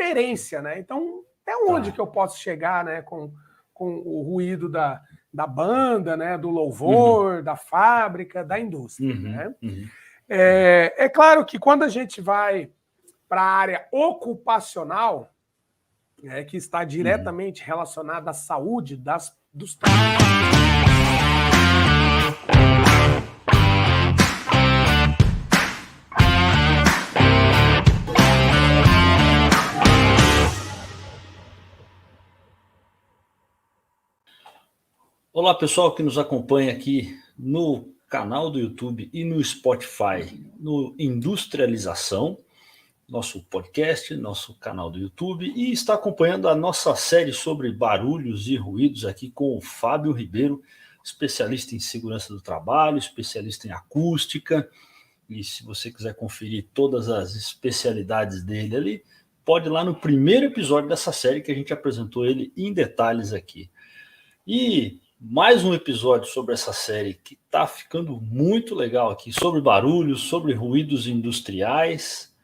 referência, né? Então, até onde que eu posso chegar, né, com o ruído da banda, né, do louvor, da fábrica, da indústria, né? É claro que quando a gente vai para a área ocupacional, né, que está diretamente relacionada à saúde dos Olá, pessoal que nos acompanha aqui no canal do YouTube e no Spotify, no Industrialização, nosso podcast, nosso canal do YouTube, e está acompanhando a nossa série sobre barulhos e ruídos aqui com o Fábio Ribeiro, especialista em segurança do trabalho, especialista em acústica. E se você quiser conferir todas as especialidades dele ali, pode ir lá no primeiro episódio dessa série que a gente apresentou ele em detalhes aqui. E mais um episódio sobre essa série que está ficando muito legal aqui, sobre barulhos, sobre ruídos industriais.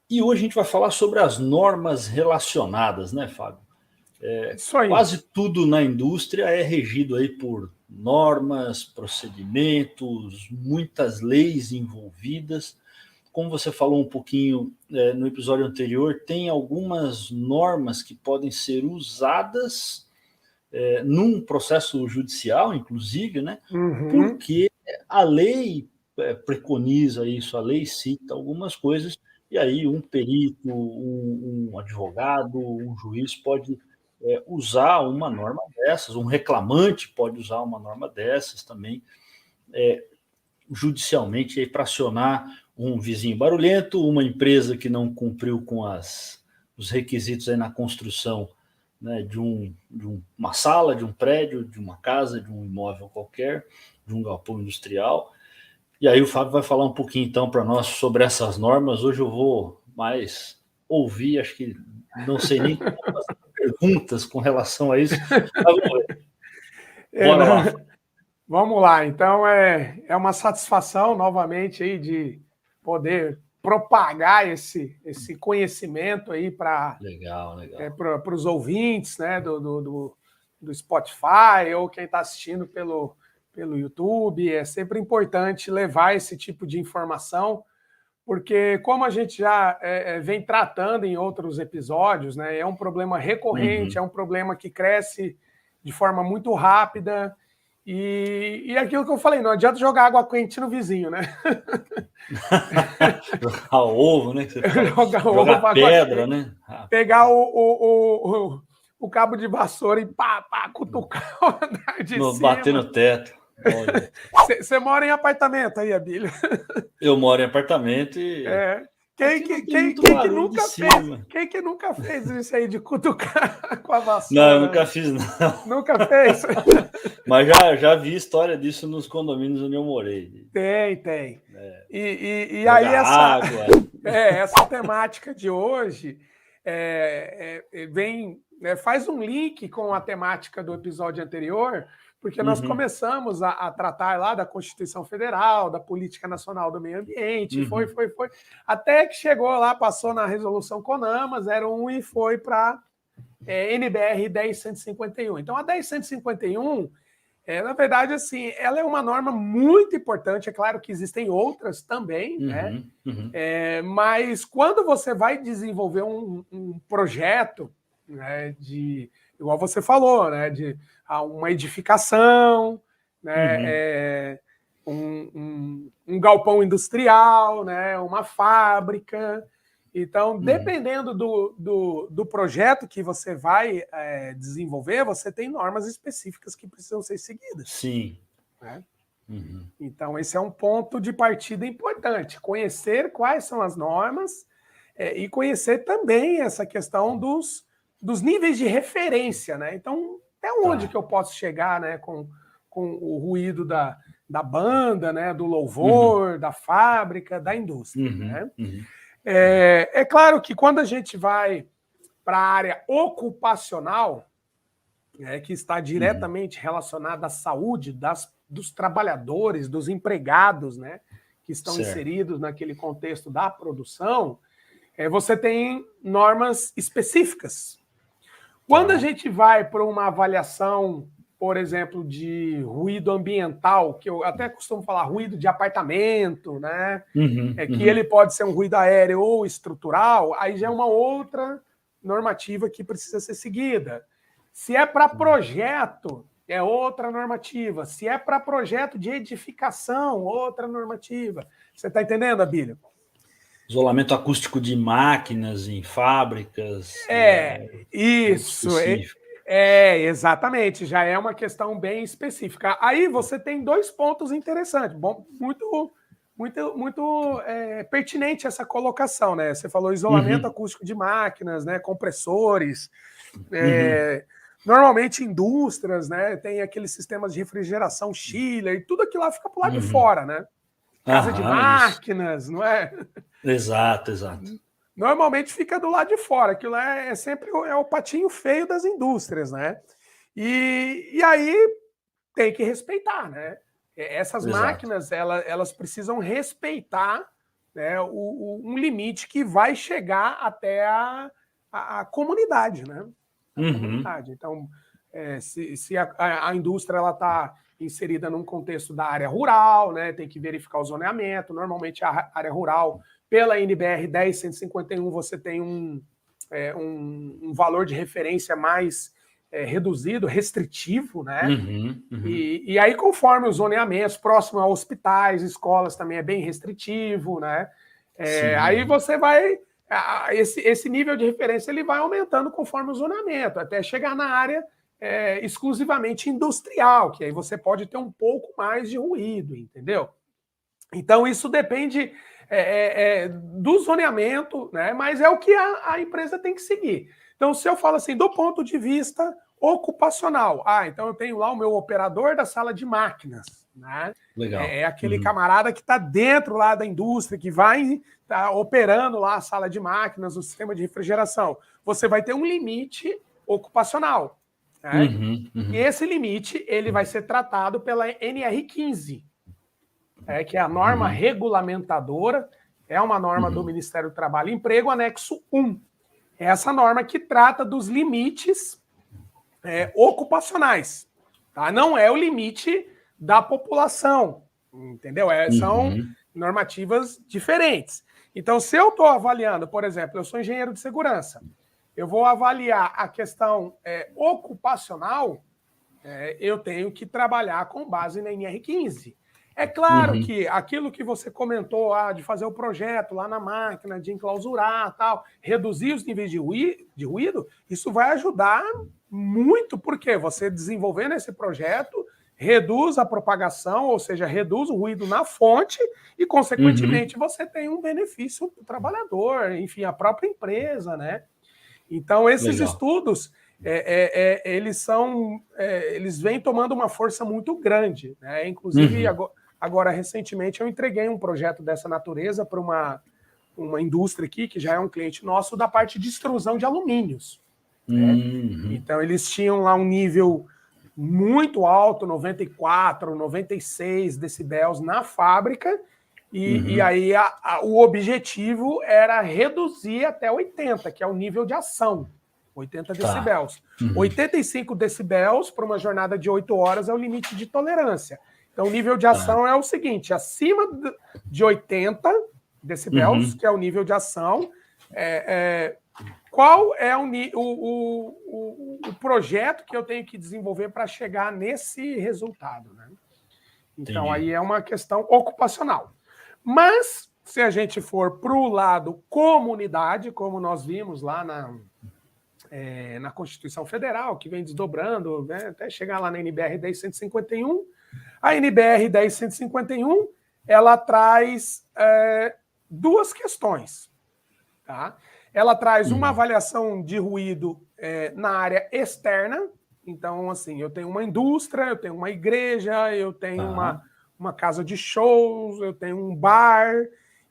E hoje a gente vai falar sobre as normas relacionadas, né, Fábio? Isso aí. Quase tudo na indústria é regido aí por normas, procedimentos, muitas leis envolvidas. Como você falou um pouquinho no episódio anterior, tem algumas normas que podem ser usadas num processo judicial, inclusive, né? Porque a lei preconiza isso, a lei cita algumas coisas, e aí um perito, um advogado, um juiz pode usar uma norma dessas, um reclamante pode usar uma norma dessas também, judicialmente, para acionar um vizinho barulhento, uma empresa que não cumpriu com os requisitos aí na construção, né, de uma sala, de um prédio, de uma casa, de um imóvel qualquer, de um galpão industrial. E aí o Fábio vai falar um pouquinho então para nós sobre essas normas. Hoje eu vou mais ouvir, acho que não sei nem como fazer perguntas com relação a isso. Bora lá. Vamos lá, então é uma satisfação novamente aí de poder propagar esse conhecimento aí para os ouvintes, né, do Spotify ou quem está assistindo pelo YouTube. É sempre importante levar esse tipo de informação, porque como a gente já vem tratando em outros episódios, né, é um problema recorrente, é um problema que cresce de forma muito rápida. E aquilo que eu falei, não adianta jogar água quente no vizinho, né? Jogar ovo, né? Jogar pedra, né? Pegar o cabo de vassoura e pá, cutucar o andar de cima. Bater no teto. Você mora em apartamento aí, Abílio? Eu moro em apartamento e... Quem que nunca fez isso aí de cutucar com a vassoura? Não, eu nunca fiz, não. Nunca fez? Mas já vi história disso nos condomínios onde eu morei. Tem. E aí essa temática de hoje faz um link com a temática do episódio anterior, porque nós começamos a tratar lá da Constituição Federal, da Política Nacional do Meio Ambiente, foi, até que chegou lá, passou na Resolução CONAMA 01 e foi para NBR 10151. Então, a 10151, na verdade, assim, ela é uma norma muito importante, é claro que existem outras também, né? Mas quando você vai desenvolver um projeto, né, igual você falou, né, de uma edificação, né, um galpão industrial, né, uma fábrica. Então, dependendo do projeto que você vai desenvolver, você tem normas específicas que precisam ser seguidas. Sim. Né? Então, esse é um ponto de partida importante. Conhecer quais são as normas e conhecer também essa questão dos níveis de referência, né? Então, até onde que eu posso chegar, né, com o ruído da banda, né, do louvor, da fábrica, da indústria, né? É claro que quando a gente vai para a área ocupacional, que está diretamente relacionada à saúde dos trabalhadores, dos empregados, né, que estão inseridos naquele contexto da produção, você tem normas específicas. Quando a gente vai para uma avaliação, por exemplo, de ruído ambiental, que eu até costumo falar ruído de apartamento, né? Que ele pode ser um ruído aéreo ou estrutural, aí já é uma outra normativa que precisa ser seguida. Se é para projeto, é outra normativa. Se é para projeto de edificação, outra normativa. Você está entendendo, Abílio? Isolamento acústico de máquinas em fábricas. Isso. Exatamente. Já é uma questão bem específica. Aí você tem 2 pontos interessantes. Bom, muito pertinente essa colocação, né? Você falou isolamento acústico de máquinas, né? Compressores. Normalmente indústrias, né? Tem aqueles sistemas de refrigeração chiller e tudo aquilo lá fica pro lado de fora, né? Casa de máquinas, isso. Não é? Exato. Normalmente fica do lado de fora. Aquilo é sempre o patinho feio das indústrias, né? E aí tem que respeitar, né? Essas máquinas, elas precisam respeitar, né, um limite que vai chegar até a comunidade, né? Comunidade. Então, se a indústria está inserida num contexto da área rural, né, tem que verificar o zoneamento. Normalmente a área rural, pela NBR 10151, você tem um valor de referência mais reduzido, restritivo, né? E aí, conforme os zoneamentos, próximo a hospitais, escolas, também é bem restritivo, né? Aí você vai... Esse nível de referência ele vai aumentando conforme o zoneamento, até chegar na área exclusivamente industrial, que aí você pode ter um pouco mais de ruído, entendeu? Então, isso depende do zoneamento, né? Mas é o que a empresa tem que seguir. Então, se eu falo assim, do ponto de vista ocupacional, então eu tenho lá o meu operador da sala de máquinas, né? Legal. É aquele camarada que está dentro lá da indústria, que vai estar operando lá a sala de máquinas, o sistema de refrigeração. Você vai ter um limite ocupacional, né? E esse limite ele vai ser tratado pela NR15, que é a norma regulamentadora, é uma norma do Ministério do Trabalho e Emprego, anexo 1. É essa norma que trata dos limites ocupacionais. Tá? Não é o limite da população, entendeu? São normativas diferentes. Então, se eu estou avaliando, por exemplo, eu sou engenheiro de segurança, eu vou avaliar a questão ocupacional, eu tenho que trabalhar com base na NR15. É claro que aquilo que você comentou de fazer o projeto lá na máquina, de enclausurar, tal, reduzir os níveis de ruído, isso vai ajudar muito, porque você desenvolvendo esse projeto reduz a propagação, ou seja, reduz o ruído na fonte e, consequentemente, você tem um benefício para o trabalhador, enfim, a própria empresa, né? Então, esses estudos, eles vêm tomando uma força muito grande, né? Inclusive, agora, recentemente, eu entreguei um projeto dessa natureza para uma indústria aqui, que já é um cliente nosso, da parte de extrusão de alumínios. Né? Então, eles tinham lá um nível muito alto, 94, 96 decibéis na fábrica, e aí o objetivo era reduzir até 80, que é o nível de ação, 80 decibéis. 85 decibéis para uma jornada de 8 horas é o limite de tolerância. Então, o nível de ação é o seguinte, acima de 80 decibéis, que é o nível de ação, qual é o projeto que eu tenho que desenvolver para chegar nesse resultado, né? Então, aí é uma questão ocupacional. Mas, se a gente for para o lado comunidade, como nós vimos lá na Constituição Federal, que vem desdobrando, né, até chegar lá na NBR 10151, a NBR 10151, ela traz 2 questões, tá? Ela traz uma avaliação de ruído na área externa. Então, assim, eu tenho uma indústria, eu tenho uma igreja, eu tenho uma casa de shows, eu tenho um bar,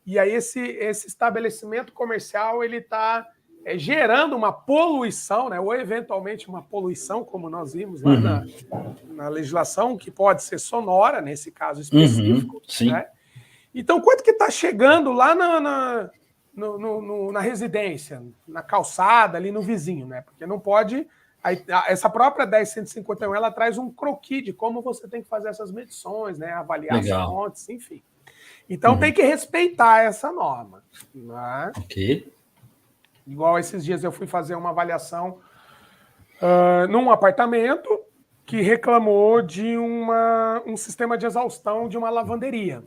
e aí esse estabelecimento comercial ele está gerando uma poluição, né, ou eventualmente uma poluição, como nós vimos lá na legislação, que pode ser sonora, nesse caso específico. Né? Então, quanto que está chegando lá na residência, na calçada, ali no vizinho, né? Porque não pode... essa própria 10151, ela traz um croquis de como você tem que fazer essas medições, né? Avaliar as fontes, enfim. Então tem que respeitar essa norma. Né? Ok. Igual esses dias eu fui fazer uma avaliação num apartamento que reclamou de um sistema de exaustão de uma lavanderia.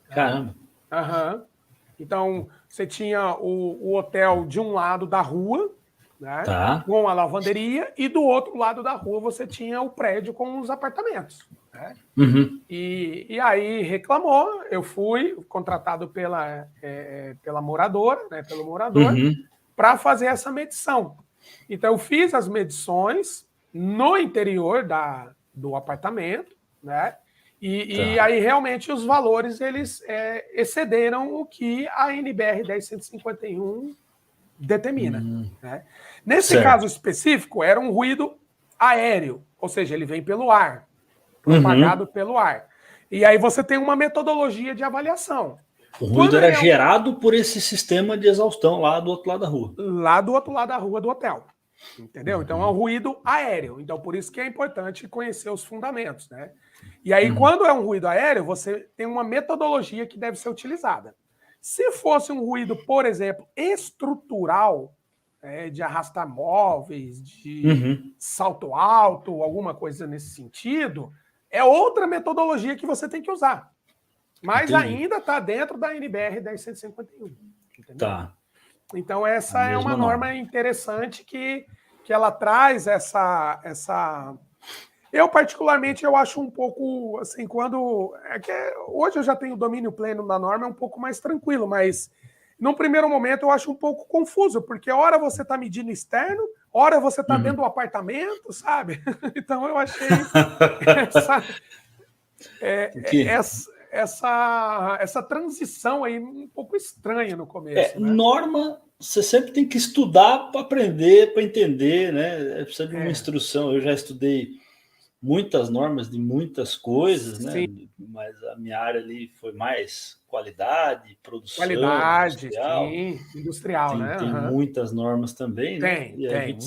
Caramba. Então, você tinha o hotel de um lado da rua, né, com a lavanderia, e do outro lado da rua você tinha o prédio com os apartamentos. Né? E aí reclamou, eu fui contratado pela moradora, né, pelo morador, para fazer essa medição. Então, eu fiz as medições no interior do apartamento, né? E aí, realmente, os valores eles excederam o que a NBR 10151 determina. Né? Nesse caso específico, era um ruído aéreo, ou seja, ele vem pelo ar, propagado pelo ar. E aí você tem uma metodologia de avaliação. O ruído era gerado por esse sistema de exaustão lá do outro lado da rua. Lá do outro lado da rua do hotel. Entendeu? Então, é um ruído aéreo. Então, por isso que é importante conhecer os fundamentos, né? E aí, quando é um ruído aéreo, você tem uma metodologia que deve ser utilizada. Se fosse um ruído, por exemplo, estrutural, de arrastar móveis, de salto alto, alguma coisa nesse sentido, é outra metodologia que você tem que usar. Mas ainda está dentro da NBR 10151. Entendeu? Então, essa é uma norma interessante que ela traz essa... Eu, particularmente, eu acho um pouco, assim, hoje eu já tenho domínio pleno da norma, é um pouco mais tranquilo, mas num primeiro momento eu acho um pouco confuso, porque hora você está medindo externo, hora você está dentro do apartamento, sabe? Então, eu achei essa transição aí um pouco estranha no começo. Né? Norma, você sempre tem que estudar para aprender, para entender, né? Precisa de uma instrução. Eu já estudei muitas normas de muitas coisas, né? Mas a minha área ali foi mais qualidade, produção, industrial, né? Tem muitas normas também, né? E a gente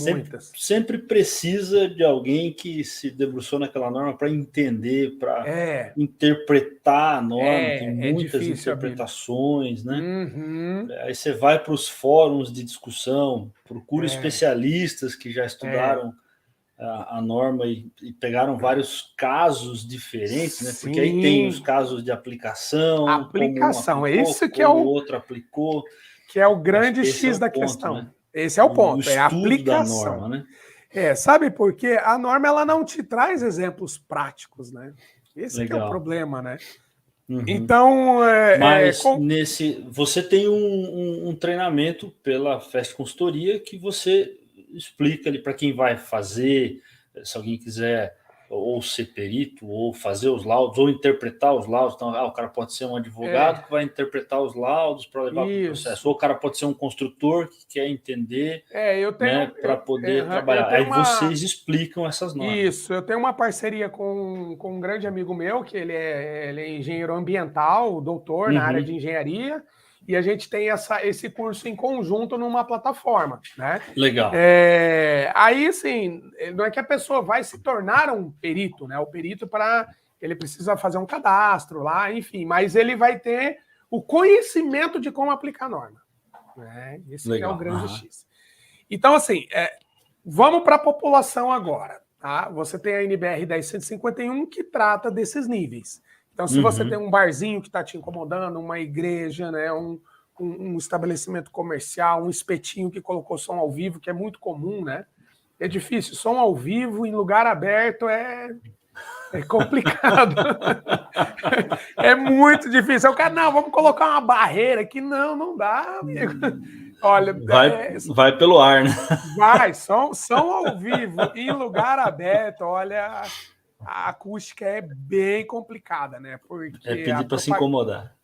sempre precisa de alguém que se debruçou naquela norma para entender, para interpretar a norma. Tem muitas interpretações, né? Aí você vai para os fóruns de discussão, procura especialistas que já estudaram a norma e pegaram vários casos diferentes, né? Porque aí tem os casos de aplicação. Aplicação, esse que é o outro aplicou. Que é o grande X da questão. Né? Esse é o ponto, é a aplicação. Da norma, né? Sabe por quê? A norma ela não te traz exemplos práticos, né? Esse que é o problema, né? Então, mas você tem um treinamento pela Fast Consultoria que você explica ali para quem vai fazer, se alguém quiser ou ser perito, ou fazer os laudos, ou interpretar os laudos. Então, o cara pode ser um advogado que vai interpretar os laudos para levar para o processo, ou o cara pode ser um construtor que quer entender para poder trabalhar. Aí vocês explicam essas normas. Isso, eu tenho uma parceria com um grande amigo meu, que ele é engenheiro ambiental, doutor na área de engenharia, e a gente tem esse curso em conjunto numa plataforma, né? Legal. Aí, assim, não é que a pessoa vai se tornar um perito, né? O perito ele precisa fazer um cadastro lá, enfim, mas ele vai ter o conhecimento de como aplicar a norma. Né? Esse é o grande X. Então, assim, vamos para a população agora. Tá? Você tem a NBR 10151 que trata desses níveis. Então, se você tem um barzinho que está te incomodando, uma igreja, né, um estabelecimento comercial, um espetinho que colocou som ao vivo, que é muito comum, né? É difícil. Som ao vivo em lugar aberto é complicado. É muito difícil. O cara, não, vamos colocar uma barreira aqui. Não dá, amigo. Olha, vai pelo ar, né? Vai, som ao vivo em lugar aberto, olha... A acústica é bem complicada, né? Porque pedir para se incomodar.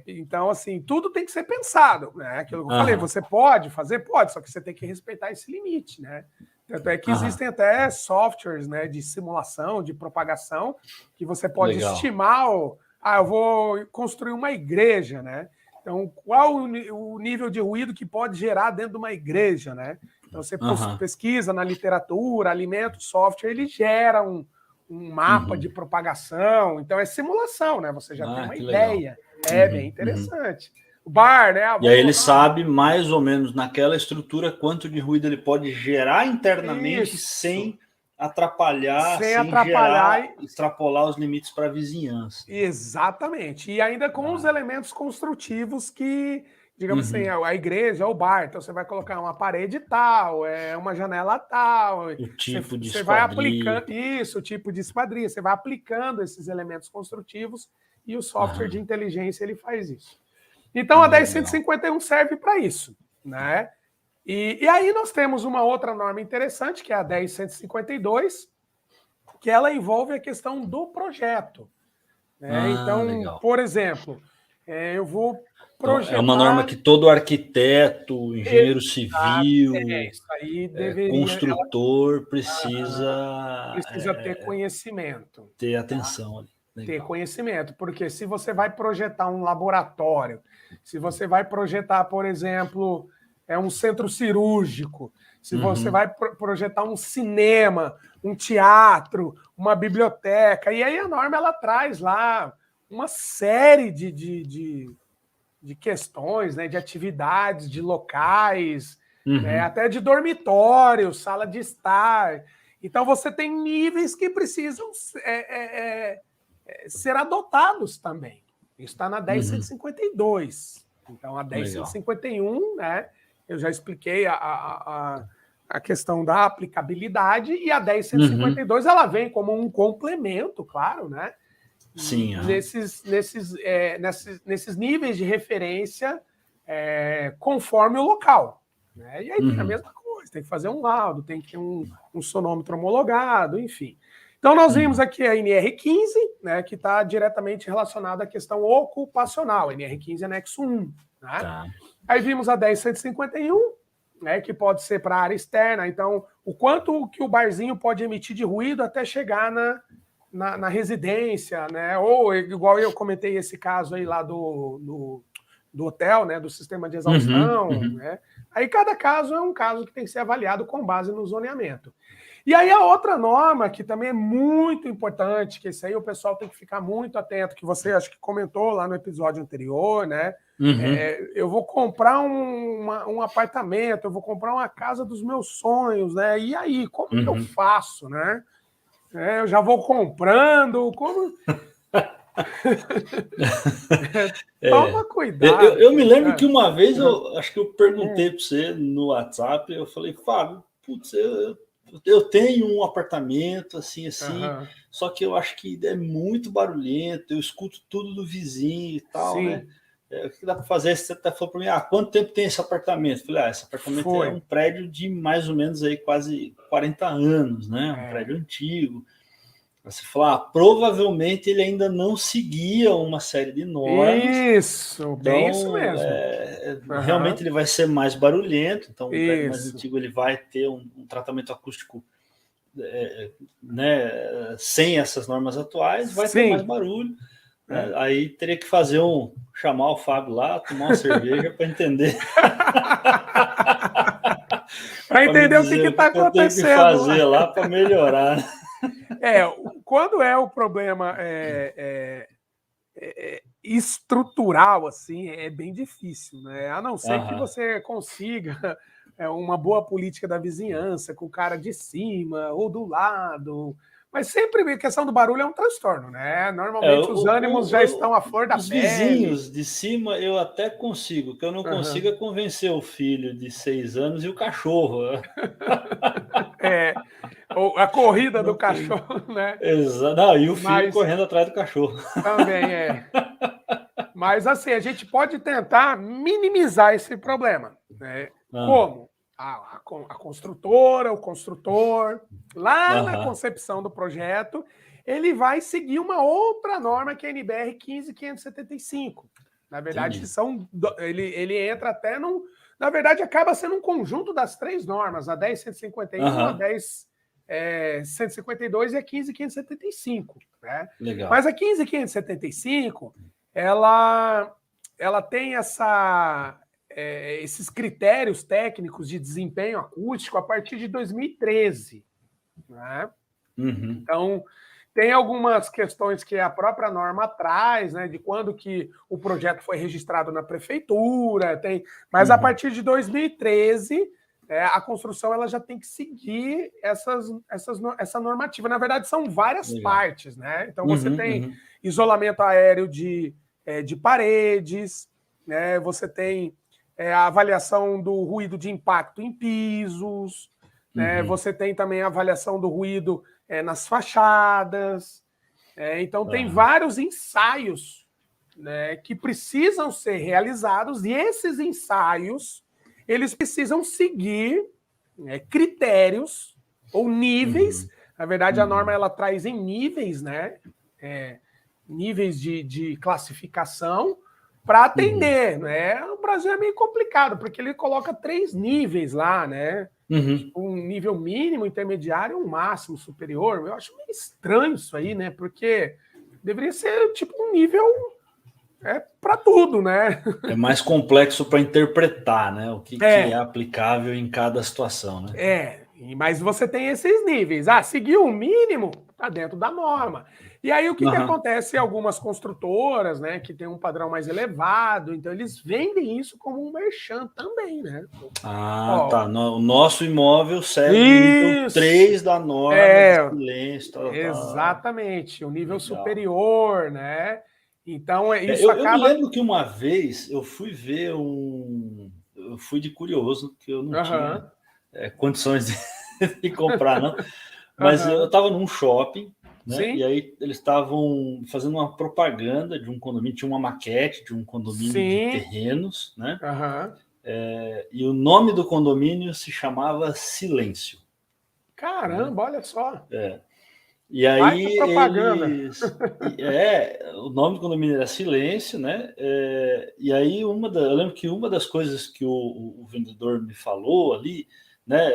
Então, assim, tudo tem que ser pensado, né? Aquilo que eu falei, você pode fazer? Pode, só que você tem que respeitar esse limite, né? Tanto é que existem até softwares, né, de simulação, de propagação, que você pode estimar, eu vou construir uma igreja, né? Então, qual o nível de ruído que pode gerar dentro de uma igreja, né? Então, você pesquisa na literatura, alimento, software, ele gera um mapa de propagação. Então, é simulação, né? Você já tem uma ideia. Legal. É bem interessante. O bar, né? E aí ele sabe mais ou menos naquela estrutura quanto de ruído ele pode gerar internamente sem atrapalhar, sem extrapolar os limites para a vizinhança. Exatamente. E ainda com os elementos construtivos que, digamos assim, a igreja, o bar. Então você vai colocar uma parede tal, uma janela tal. O tipo de esquadria. Você vai aplicando isso, o tipo de esquadria. Você vai aplicando esses elementos construtivos e o software de inteligência ele faz isso. Então a 10151 serve para isso, né? E aí nós temos uma outra norma interessante, que é a 10152, que ela envolve a questão do projeto. Né? Então, legal. Por exemplo, eu vou projetar... Então, é uma norma que todo arquiteto, engenheiro civil, isso aí deveria... construtor precisa ter conhecimento. Ter atenção ali. Ter conhecimento, porque se você vai projetar um laboratório, se você vai projetar, por exemplo, um centro cirúrgico, se você vai projetar um cinema, um teatro, uma biblioteca, e aí a norma ela traz lá uma série de questões, né, de atividades, de locais, né, até de dormitório, sala de estar. Então você tem níveis que precisam ser adotados também. Isso está na 10152. Então, a 10151, né? Eu já expliquei a questão da aplicabilidade, e a 10152 ela vem como um complemento, claro, né? Sim. Nesses níveis de referência conforme o local. Né? E aí tem a mesma coisa, tem que fazer um laudo, tem que ter um sonômetro homologado, enfim. Então, nós vimos aqui a NR15, né, que está diretamente relacionada à questão ocupacional. NR15 é anexo 1. Né? Tá. Aí vimos a 10151, né, que pode ser para a área externa. Então, o quanto que o barzinho pode emitir de ruído até chegar na residência, né? Ou, igual eu comentei esse caso aí lá do hotel, né, do sistema de exaustão. Né? Aí, cada caso é um caso que tem que ser avaliado com base no zoneamento. E aí a outra norma, que também é muito importante, que isso aí o pessoal tem que ficar muito atento, que você acho que comentou lá no episódio anterior, né? Eu vou comprar um apartamento, eu vou comprar uma casa dos meus sonhos, né? E aí, como que eu faço, né? Eu já vou comprando, como... Toma cuidado. Eu me lembro que uma vez, acho que eu perguntei para você no WhatsApp, eu falei, Fábio, putz, eu tenho um apartamento, assim, só que eu acho que é muito barulhento, eu escuto tudo do vizinho e tal, né? O que dá para fazer? Você até falou para mim, quanto tempo tem esse apartamento? Eu falei, esse apartamento é um prédio de mais ou menos aí quase 40 anos, né? Um prédio antigo. Você falou, provavelmente ele ainda não seguia uma série de normas. Isso, bem isso mesmo. Realmente ele vai ser mais barulhento, então o prédio mais antigo ele vai ter um tratamento acústico né, sem essas normas atuais, vai ter mais barulho. Aí teria que chamar o Fábio lá, tomar uma cerveja para entender. Para entender o que está acontecendo. Tem que fazer lá para melhorar. Quando o problema estrutural, assim, é bem difícil, né? A não ser que você consiga uma boa política da vizinhança, com o cara de cima ou do lado. Mas sempre a questão do barulho é um transtorno, né? Normalmente os ânimos já estão à flor da pele. Os vizinhos de cima eu até consigo, o que eu não consigo é convencer o filho de 6 anos e o cachorro. Ou a corrida do cachorro, né? Exato. Não, e o filho correndo atrás do cachorro. Também Mas assim, a gente pode tentar minimizar esse problema. Né? Como? A construtora, o construtor, lá na concepção do projeto, ele vai seguir uma outra norma que é a NBR 15575. Na verdade, ele entra até num... Na verdade, acaba sendo um conjunto das 3 normas, a 10151, a 10152 e a 15575. Né? Legal. Mas a 15575, ela ela tem esses critérios técnicos de desempenho acústico a partir de 2013. Né? Então, tem algumas questões que a própria norma traz, né, de quando que o projeto foi registrado na prefeitura, mas a partir de 2013, a construção ela já tem que seguir essa normativa. Na verdade, são várias partes, né? Então, você tem isolamento aéreo de paredes, né? Você tem a avaliação do ruído de impacto em pisos, né? Você tem também a avaliação do ruído nas fachadas. Então, tem vários ensaios, né, que precisam ser realizados, e esses ensaios eles precisam seguir critérios ou níveis. Na verdade, a norma ela traz em níveis, né? Níveis de classificação para atender. Né? O Brasil é meio complicado, porque ele coloca 3 níveis lá, né? Um nível mínimo, intermediário e um máximo superior. Eu acho meio estranho isso aí, né? Porque deveria ser tipo um nível para tudo, né? É mais complexo para interpretar, né? O que é aplicável em cada situação, né? Mas você tem esses níveis. Seguiu o mínimo, está dentro da norma. E aí o que acontece? Algumas construtoras, né, que tem um padrão mais elevado, então eles vendem isso como um merchan também, né? Tá. O nosso imóvel segue o nível 3 da norma de silêncio. Exatamente, o nível superior, né? Então, isso eu me lembro que uma vez eu fui ver eu fui de curioso, que eu não tinha condições de comprar, não. Mas eu estava num shopping, né? E aí eles estavam fazendo uma propaganda de um condomínio, tinha uma maquete de um condomínio de terrenos, né? E o nome do condomínio se chamava Silêncio. Caramba, olha só. E aí o nome do condomínio era Silêncio, né? E aí eu lembro que uma das coisas que o vendedor me falou ali, né?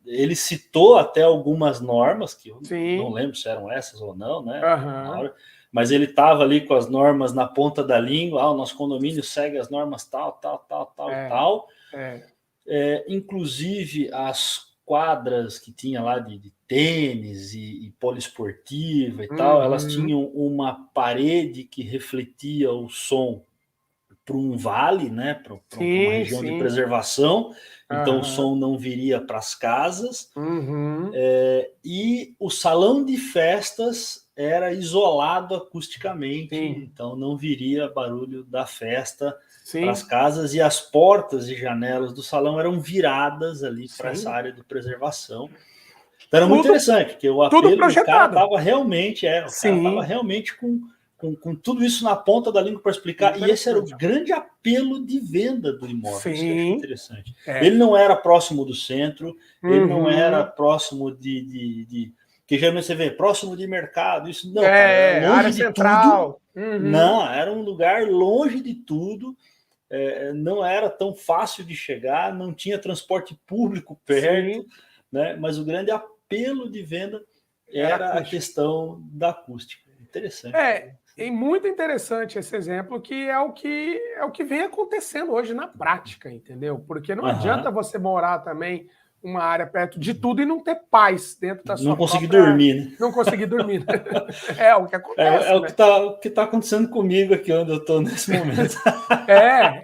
Ele citou até algumas normas que eu não lembro se eram essas ou não, né? Mas ele estava ali com as normas na ponta da língua. O nosso condomínio segue as normas tal. Inclusive as quadras que tinha lá de tênis e poliesportiva e tal, elas tinham uma parede que refletia o som para um vale, né, para uma região de preservação, então o som não viria para as casas, e o salão de festas era isolado acusticamente, então não viria barulho da festa para as casas, e as portas e janelas do salão eram viradas ali para essa área de preservação. Então era muito interessante, porque o apelo do cara estava realmente, com tudo isso na ponta da língua para explicar, e esse era o grande apelo de venda do imóvel. Isso que eu achei interessante. Ele não era próximo do centro, ele não era próximo que geralmente você vê, próximo de mercado, isso não, cara, era longe de central. Tudo. Não, era um lugar longe de tudo, não era tão fácil de chegar, não tinha transporte público perto, né? Mas o grande apelo de venda era a questão da acústica. Interessante. É muito interessante esse exemplo, que é o que vem acontecendo hoje na prática, entendeu? Porque não adianta você morar também uma área perto de tudo e não ter paz dentro da sua própria... Não conseguir dormir, né? Não conseguir dormir. É o que acontece. O que tá acontecendo comigo aqui onde eu estou nesse momento.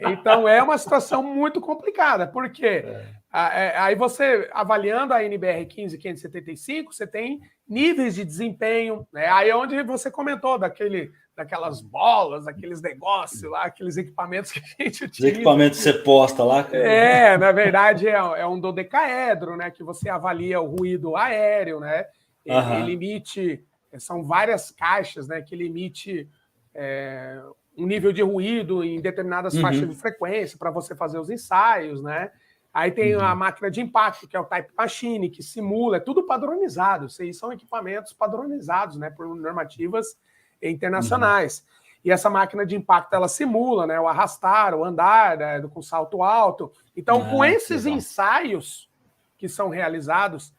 Então é uma situação muito complicada, porque aí você, avaliando a NBR 15575, você tem níveis de desempenho, né? Aí é onde você comentou daquelas bolas, aqueles negócios lá, aqueles equipamentos que a gente utiliza. Os equipamentos que você posta lá. Na verdade é um dodecaedro, né? Que você avalia o ruído aéreo, né? Ele emite, são várias caixas, né? Que ele emite um nível de ruído em determinadas faixas de frequência para você fazer os ensaios, né? Aí tem a máquina de impacto, que é o Type Machine, que simula, é tudo padronizado. Isso aí são equipamentos padronizados, né, por normativas internacionais. E essa máquina de impacto, ela simula, né, o arrastar, o andar, né, com salto alto. Então, com esses ensaios que são realizados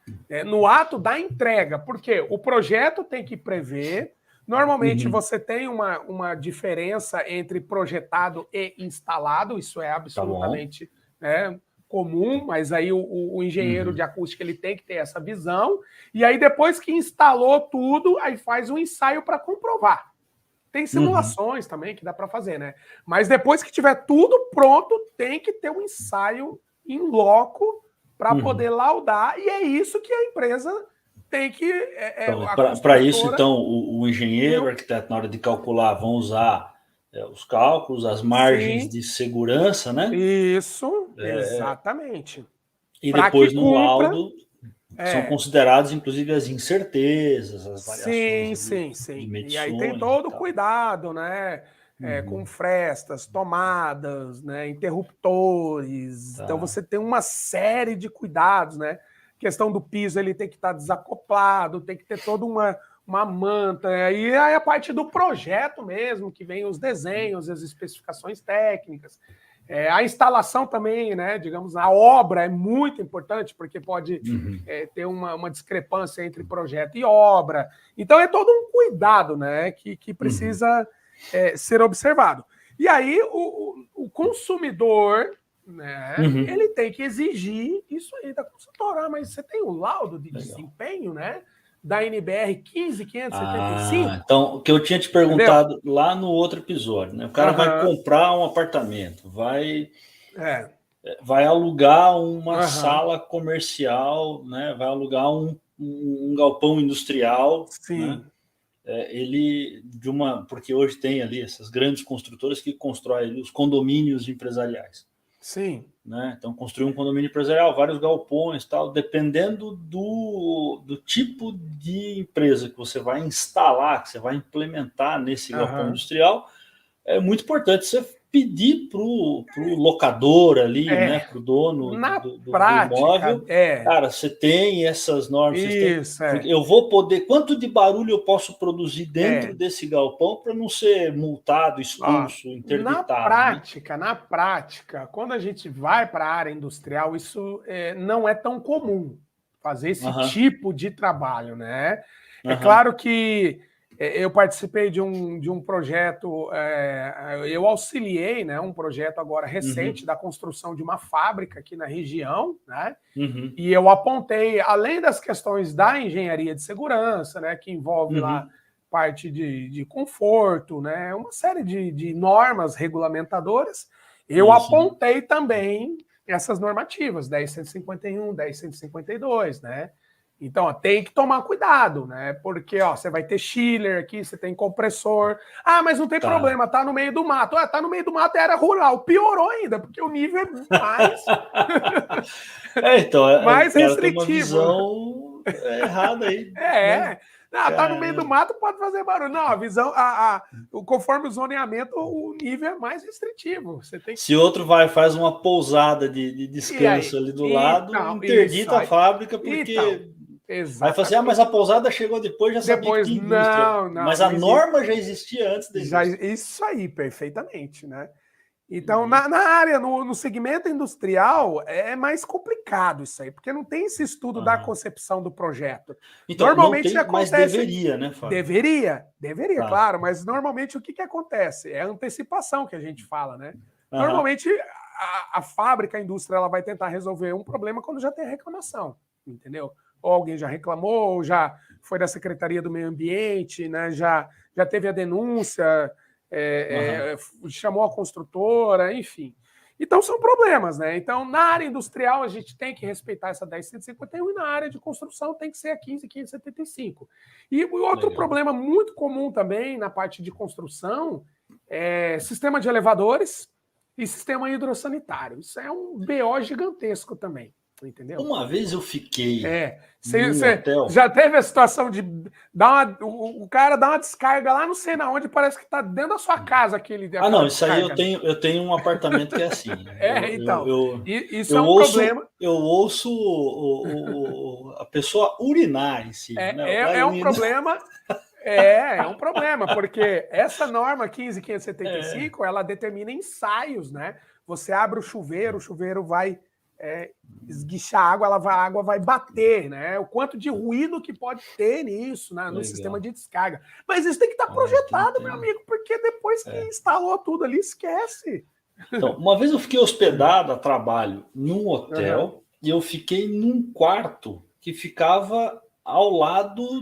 no ato da entrega, porque o projeto tem que prever Normalmente você tem uma diferença entre projetado e instalado, isso é absolutamente comum, mas aí o engenheiro de acústica ele tem que ter essa visão, e aí depois que instalou tudo, aí faz um ensaio para comprovar. Tem simulações também que dá para fazer, né? Mas depois que tiver tudo pronto, tem que ter um ensaio in loco para poder laudar, e é isso que a empresa tem que... Para isso, então, o engenheiro, o arquiteto, na hora de calcular, vão usar os cálculos, as margens de segurança, né? Isso, exatamente. E depois no laudo são considerados, inclusive, as incertezas, as variações de medições. E aí tem todo o cuidado, né? Com frestas, tomadas, né? Interruptores. Então você tem uma série de cuidados, né? A questão do piso ele tem que estar desacoplado, tem que ter toda uma manta. E aí a parte do projeto mesmo, que vem os desenhos, as especificações técnicas. A instalação também, né? Digamos, a obra é muito importante, porque pode ter uma discrepância entre projeto e obra. Então é todo um cuidado, né? Que precisa ser observado. E aí o consumidor, né? Ele tem que exigir isso aí da consultora. Mas você tem o laudo de desempenho, né? Da NBR 15575. Então, o que eu tinha te perguntado lá no outro episódio, né? O cara vai comprar um apartamento, vai alugar uma sala comercial, né? Vai alugar um galpão industrial. Sim. Né? Porque hoje tem ali essas grandes construtoras que constroem ali os condomínios empresariais. Sim. Né? Então, construir um condomínio empresarial, vários galpões, tal, dependendo do tipo de empresa que você vai instalar, que você vai implementar nesse galpão industrial, é muito importante você pedir para o locador ali, né, para o dono do imóvel, cara, você tem essas normas, eu vou poder, quanto de barulho eu posso produzir dentro desse galpão para não ser multado, expulso, interditado. Na prática, quando a gente vai para a área industrial, isso não é tão comum fazer esse tipo de trabalho, né? É claro que eu participei de um projeto, eu auxiliei, né, um projeto agora recente da construção de uma fábrica aqui na região, né? E eu apontei, além das questões da engenharia de segurança, né, que envolve lá parte de conforto, né, uma série de normas regulamentadoras, eu apontei também essas normativas, 10151, 10152, né? Então, tem que tomar cuidado, né? Porque você vai ter chiller aqui, você tem compressor. Ah, mas não tem problema, tá no meio do mato. Tá no meio do mato, era rural. Piorou ainda, porque o nível é mais... mais restritivo. Tem uma visão errada aí. Né? Tá no meio do mato, pode fazer barulho. Não, a visão, conforme o zoneamento, o nível é mais restritivo. Você tem que... Se outro faz uma pousada de descanso ali do lado, interdita a fábrica, porque... Aí fala assim, mas a pousada chegou depois, já sabia que tinha indústria. Mas a norma já existia antes da indústria. Isso aí, perfeitamente, né? Então, na área, no segmento industrial, é mais complicado isso aí, porque não tem esse estudo da concepção do projeto. Então, normalmente não tem, mas deveria, né, Fábio? Deveria, claro, mas normalmente o que acontece? É a antecipação que a gente fala, né? Normalmente, a fábrica, a indústria, ela vai tentar resolver um problema quando já tem reclamação, entendeu? Ou alguém já reclamou, ou já foi da Secretaria do Meio Ambiente, né? Já teve a denúncia, chamou a construtora, enfim. Então, são problemas, né? Então, na área industrial, a gente tem que respeitar essa 10151 e na área de construção tem que ser a 15575. E outro problema muito comum também na parte de construção é sistema de elevadores e sistema hidrossanitário. Isso é um BO gigantesco também. Entendeu? Uma vez eu fiquei no hotel. Já teve a situação de o cara dá uma descarga lá, não sei na onde, parece que tá dentro da sua casa aquele. Não, isso aí eu tenho um apartamento que é assim. Isso é um problema. Eu ouço a pessoa urinar em si. É um problema. É um problema, porque essa norma 15575 ela determina ensaios, né? Você abre o chuveiro vai esguichar a água, a água vai bater, né? O quanto de ruído que pode ter nisso, né? No sistema de descarga. Mas isso tem que estar projetado, meu amigo, porque depois que instalou tudo ali, esquece. Então, uma vez eu fiquei hospedado a trabalho num hotel e eu fiquei num quarto que ficava ao lado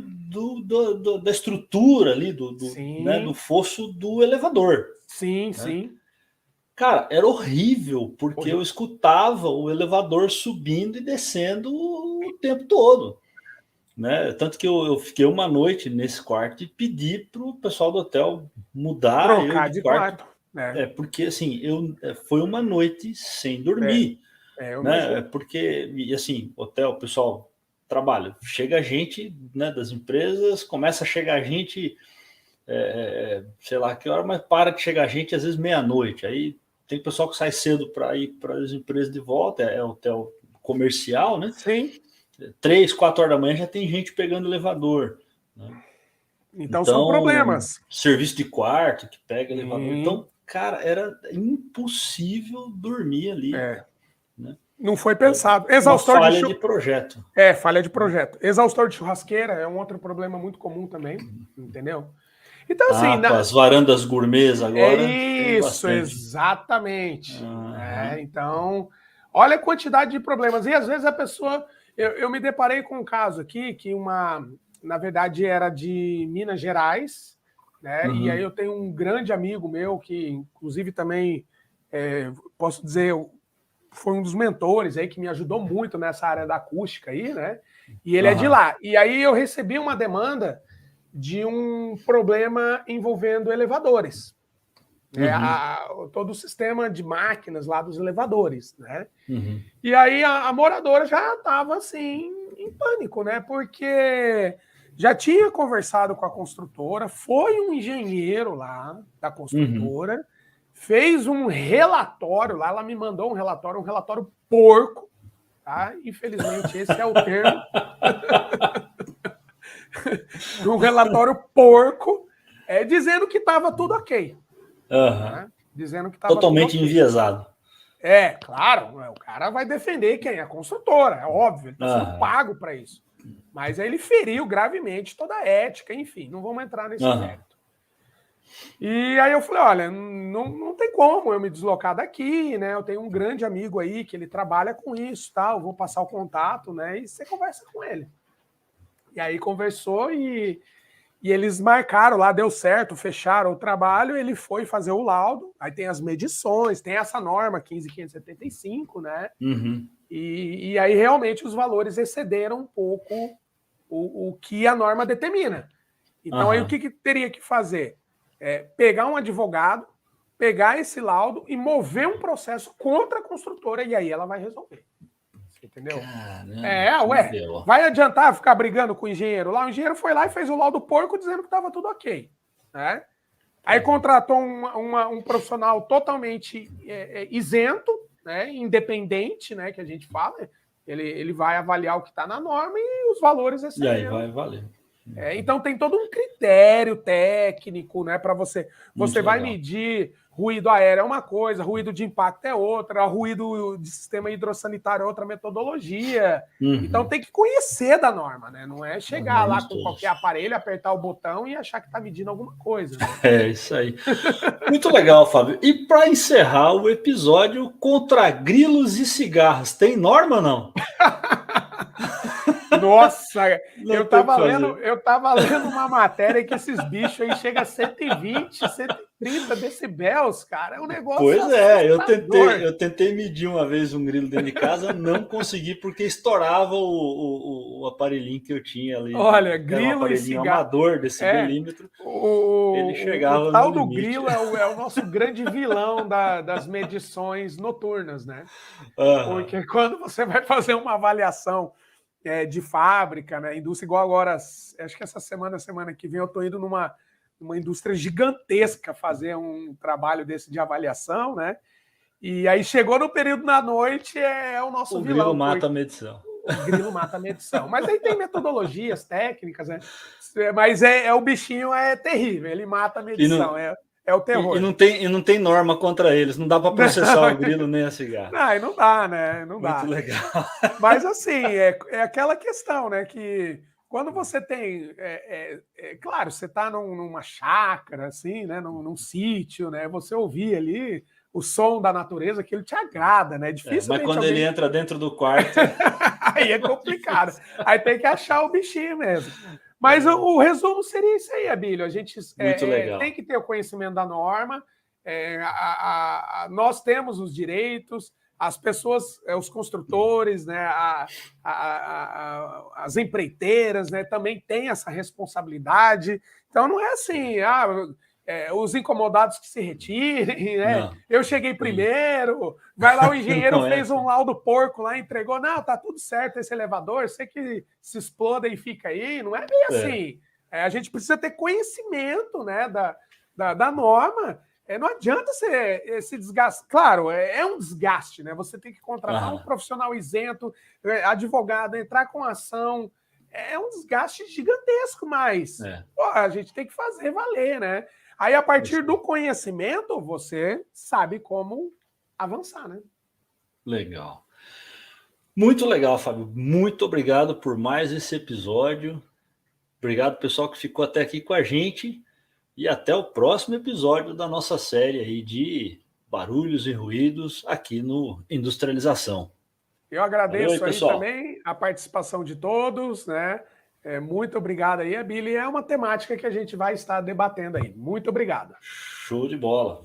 da estrutura ali, né, do fosso do elevador. Sim, né? sim. Cara, era horrível, porque eu escutava o elevador subindo e descendo o tempo todo. Né? Tanto que eu fiquei uma noite nesse quarto e pedi para o pessoal do hotel mudar Trocar eu de quarto. Porque assim, foi uma noite sem dormir. Né? Porque, e assim, hotel, pessoal, trabalho, chega gente, né, das empresas, começa a chegar gente, sei lá que hora, mas para de chegar gente às vezes meia-noite. Aí tem pessoal que sai cedo para ir para as empresas de volta, é hotel comercial, né? Sim. 3, 4 horas da manhã já tem gente pegando elevador. Né? Então são problemas. Serviço de quarto que pega elevador. Então, cara, era impossível dormir ali. Né? Não foi pensado. Exaustor falha de projeto. Falha de projeto. Exaustor de churrasqueira é um outro problema muito comum também, entendeu? Então, assim... Com as varandas gourmets agora... Isso, exatamente. Então, olha a quantidade de problemas. E às vezes a pessoa... Eu me deparei com um caso aqui que na verdade, era de Minas Gerais, né? E aí eu tenho um grande amigo meu que, inclusive, também, posso dizer, foi um dos mentores aí que me ajudou muito nessa área da acústica aí, né? E ele é de lá. E aí eu recebi uma demanda de um problema envolvendo elevadores. Todo o sistema de máquinas lá dos elevadores, né? E aí a moradora já estava assim em pânico, né? Porque já tinha conversado com a construtora, foi um engenheiro lá da construtora, fez um relatório lá, ela me mandou um relatório porco, tá? Infelizmente esse é o termo. Um relatório porco, dizendo que estava tudo ok. Né? Dizendo que estava totalmente enviesado. Claro, o cara vai defender quem? A construtora, é óbvio, ele está sendo pago para isso. Mas aí ele feriu gravemente toda a ética, enfim, não vamos entrar nesse mérito. E aí eu falei, olha, não tem como eu me deslocar daqui, né? Eu tenho um grande amigo aí que ele trabalha com isso, tá? Eu vou passar o contato, né? E você conversa com ele. E aí conversou e eles marcaram lá, deu certo, fecharam o trabalho, ele foi fazer o laudo, aí tem as medições, tem essa norma 15.575, né? E aí realmente os valores excederam um pouco o que a norma determina. Então aí o que teria que fazer? Pegar um advogado, pegar esse laudo e mover um processo contra a construtora, e aí ela vai resolver. Entendeu? Caramba, vai adiantar ficar brigando com o engenheiro lá? O engenheiro foi lá e fez o laudo porco dizendo que estava tudo ok. Né? Aí contratou um profissional totalmente isento, né? Independente, né? Que a gente fala. Ele vai avaliar o que está na norma e os valores excedendo. E aí vai valer. Então tem todo um critério técnico, né? Para você. Você vai medir ruído aéreo é uma coisa, ruído de impacto é outra, ruído de sistema hidrossanitário é outra metodologia. Então tem que conhecer da norma, né? Não é chegar lá com qualquer aparelho, apertar o botão e achar que está medindo alguma coisa. Né? É isso aí. Muito legal, Fábio. E para encerrar o episódio, contra grilos e cigarras, tem norma ou não? Nossa, eu tava lendo uma matéria que esses bichos aí chegam a 120, 130 decibéis, cara. É um negócio. Pois eu tentei medir uma vez um grilo dentro de casa, não consegui porque estourava o aparelhinho que eu tinha ali. Olha, grilo e cigarro. Amador desse decibelímetro. Ele chegava o tal do grilo é o nosso grande vilão das medições noturnas, né? Porque quando você vai fazer uma avaliação de fábrica, né? Indústria igual agora, acho que essa semana que vem eu estou indo numa indústria gigantesca fazer um trabalho desse de avaliação, né? E aí chegou no período da noite, é o nosso vilão. O grilo mata a medição. O grilo mata a medição. Mas aí tem metodologias técnicas, né? Mas o bichinho é terrível, ele mata a medição. é o terror. E não tem norma contra eles, não dá para processar o grilo nem a cigarra. Não, e não dá, né? Não dá. Muito legal. Mas assim, é aquela questão, né? Que quando você tem. Claro, você está numa chácara, assim, né? Num sítio, né? Você ouvir ali o som da natureza, aquilo te agrada, né? Dificilmente. Mas quando ele entra dentro do quarto. Aí é complicado. Aí tem que achar o bichinho mesmo. Mas o resumo seria isso aí, Abílio. A gente tem que ter o conhecimento da norma. Nós temos os direitos, as pessoas, os construtores, né, as empreiteiras, né, também têm essa responsabilidade. Então não é assim, os incomodados que se retirem, né? Não. Eu cheguei primeiro, vai lá o engenheiro fez um laudo porco lá, entregou, não, tá tudo certo esse elevador, sei que se exploda e fica aí, não é bem assim. A gente precisa ter conhecimento, né, da norma. Não adianta esse desgaste. Claro, é um desgaste, né? Você tem que contratar um profissional isento, advogado, entrar com ação. É um desgaste gigantesco, mas a gente tem que fazer valer, né? Aí, a partir do conhecimento, você sabe como avançar, né? Legal. Muito legal, Fábio. Muito obrigado por mais esse episódio. Obrigado, pessoal, que ficou até aqui com a gente. E até o próximo episódio da nossa série aí de barulhos e ruídos aqui no Industrialização. Eu agradeço aí também a participação de todos, né? Muito obrigado aí, Abílio. É uma temática que a gente vai estar debatendo aí. Muito obrigado. Show de bola.